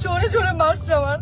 জোরে জোরে মারছে আমার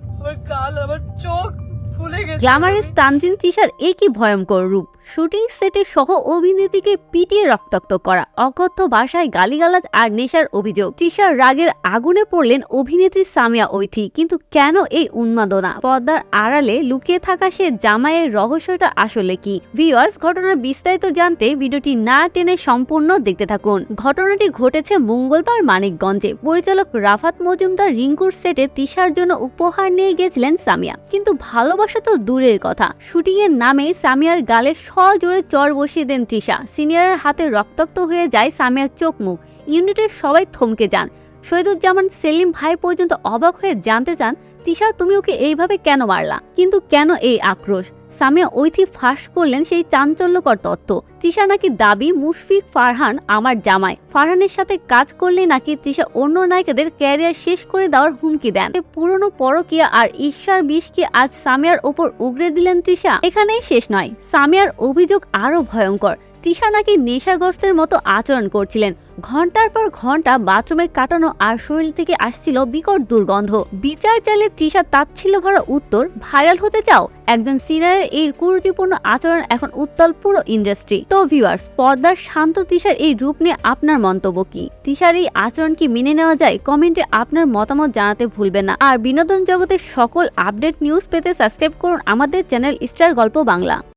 গাল, আমার চোখ ফুলে গেছে। গ্ল্যামারাস তানজিন তিশার একই ভয়ঙ্কর রূপ, শুটিং সেটে সহ অভিনেত্রীকে পিটিয়ে রক্তাক্ত করা, অকথ্য ভাষায় গালিগালাজ আর নেশার অভিযোগ। তিশার রাগের আগুনে পড়লেন অভিনেত্রী সামিয়া ঐথি। কিন্তু কেন এই উন্মাদনা? পর্দার আড়ালে লুকিয়ে থাকা সে জামাইয়ের রহস্যটা আসলে কি? ভিউয়ার্স, ঘটনার বিস্তারিত জানতে ভিডিওটি না টেনে সম্পূর্ণ দেখতে থাকুন। ঘটনাটি ঘটেছে মঙ্গলবার মানিকগঞ্জে। পরিচালক রাফাত মজুমদার রিঙ্কুর সেটে তিশার জন্য উপহার নিয়ে গেছিলেন সামিয়া। কিন্তু ভালোবাসা তো দূরের কথা, শুটিং এর নামে সামিয়ার গালে সজোরে চর বসিয়ে দেন তৃষা। সিনিয়রের হাতে রক্তাক্ত হয়ে যায় সামিয়ার চোখ মুখ। ইউনিটের সবাই থমকে যান। শহীদুজ্জামান সেলিম ভাই পর্যন্ত অবাক হয়ে জানতে চান, তৃষা তুমি ওকে এইভাবে কেন মারলা? কিন্তু কেন এই আক্রোশ? সামিয়া ঐথি ফাঁস করলেন সেই চাঞ্চল্যকর তথ্য। তৃষা নাকি দাবি মুশফিক ফারহান আমার জামাই। ফারহানের সাথে কাজ করলে নাকি তৃষা অন্য নায়িকাদের ক্যারিয়ার শেষ করে দেওয়ার হুমকি দেন। পুরনো পরকীয়া আর ঈর্ষার বিষ কি আজ সামিয়ার ওপর উগরে দিলেন তৃষা? এখানেই শেষ নয়, সামিয়ার অভিযোগ আরো ভয়ঙ্কর। তৃষা নাকি নেশাগ্রস্তের মতো আচরণ করছিলেন। ঘন্টার পর ঘন্টা বাথরুমে কাটানো আর শরীর থেকে আসছিল বিকট দুর্গন্ধ। বিচার চাইলে তৃষা তাচ্ছিল্য ভরা উত্তর, ভাইরাল হতে চাও? একজন সিনিয়রের এই কুরুচিপূর্ণ আচরণ এখন উত্তাল পুরো ইন্ডাস্ট্রি। তো ভিউয়ার্স, পর্দার শান্ত তৃষার এই রূপ নিয়ে আপনার মন্তব্য কি? তৃষার এই আচরণ কি মেনে নেওয়া যায়? কমেন্টে আপনার মতামত জানাতে ভুলবেন না। আর বিনোদন জগতের সকল আপডেট নিউজ পেতে সাবস্ক্রাইব করুন আমাদের চ্যানেল স্টার গল্প বাংলা।